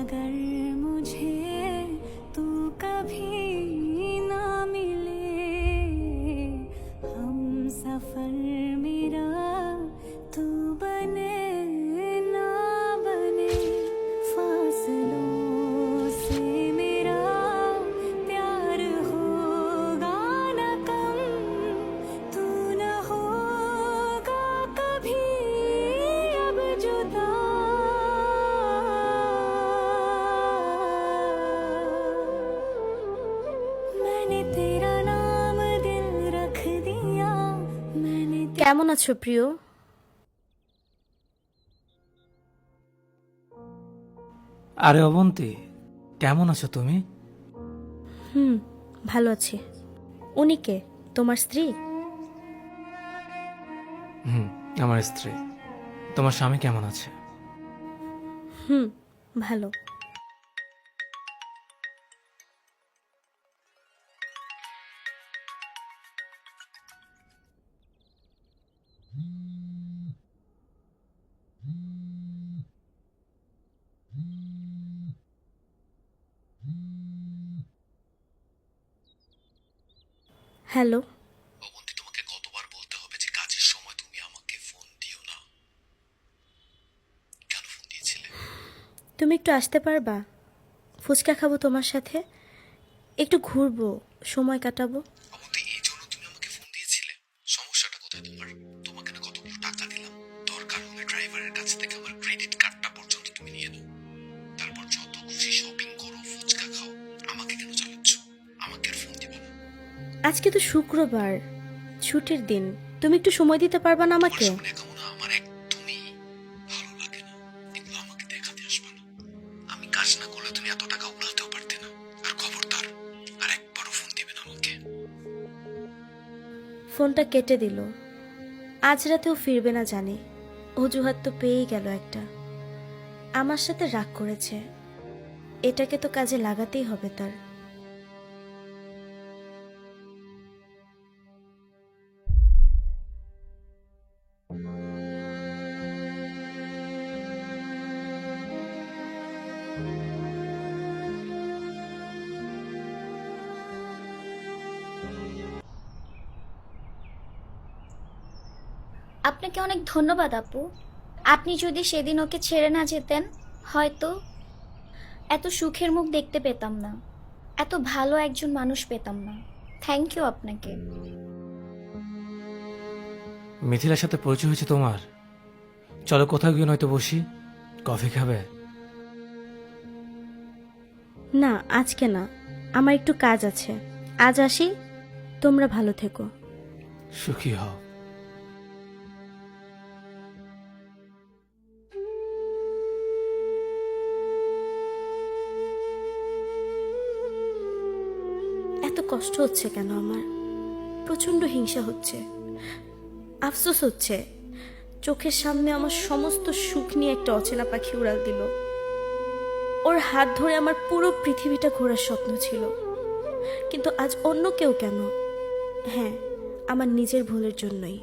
अगर मुझे तू कभी ना मिले, हम सफर मेरा तू बने ना बने, फासलों से मेरा प्यार होगा न कम, तू न होगा कभी अब जुदा। मैंने तेरा नाम दिल रख दिया, मैंने কেমন আছো প্রিয়? আরে অবন্তী, কেমন আছো তুমি? ভালো আছি। উনি কে? তোমার স্ত্রী? আমার স্ত্রী। তোমার স্বামী কেমন আছে? ভালো। হ্যালো। অবন্তী, তোমাকে কতবার বলতে হবে যে কাজের সময় তুমি আমাকে ফোন দিও না? কেন ফোন দিয়েছিলে? তুমি একটু আসতে পারবা? ফুচকা খাবো তোমার সাথে, একটু ঘুরবো, সময় কাটাবো। অবন্তী, এই জন্য তুমি আমাকে ফোন দিয়েছিলে? সমস্যাটা কোথায় তোমার? তোমাকে না কতগুলো টাকা দিলাম, দরকার হলে ড্রাইভারের কাছ থেকে আমার ক্রেডিট কার্ডটা পর্যন্ত তুমি নিয়ে নাও। তারপর যত খুশি শপিং করো, ফুচকা খাও, আমাকে কেন চালাচ্ছ? আমাকে আর ফোন দিবে না। আজকে তো শুক্রবার, ছুটির দিন, তুমি একটু সময় দিতে পারবা না আমাকে? তোমার শুনে কেমন আমার একদমই ভালো লাগে না। এগুলো আমাকে দেখাতে আসবে না। আমি কাজ না করলে তুমি এত টাকা উড়াতেও পারতে না। আর খবরদার, আর একবারও ফোন দিবে না আমাকে। ফোনটা কেটে দিল। আজ রাতেও ফিরবে না জানি, অজুহাত তো পেয়েই গেল একটা। আমার সাথে রাগ করেছে, এটাকে তো কাজে লাগাতেই হবে তার। আপনাকে অনেক ধন্যবাদ আপু। আপনি যদি সেদিন ওকে ছেড়ে না যেতেন, হয়তো এত সুখের মুখ দেখতে পেতাম না, এত ভালো একজন মানুষ পেতাম না। থ্যাংক ইউ আপনাকে। মিথিলার সাথে পরিচয় হয়েছে তোমার? চলো কোথাও গিয়ে নয়তো বসি, কফি খাবে? না, আজকে না, আমার একটু কাজ আছে। আজ আসি, তোমরা ভালো থেকো। সুখী হও। এত কষ্ট হচ্ছে কেন আমার? প্রচন্ড হিংসা হচ্ছে, আফসোস হচ্ছে। চোখের সামনে আমার সমস্ত সুখ নিয়ে একটা অচেনা পাখি উড়াল দিল। ওর হাত ধরে আমার পুরো পৃথিবীটা ঘোরার স্বপ্ন ছিল, কিন্তু আজ অন্য কেউ কেন? হ্যাঁ, আমার নিজের ভুলের জন্যই।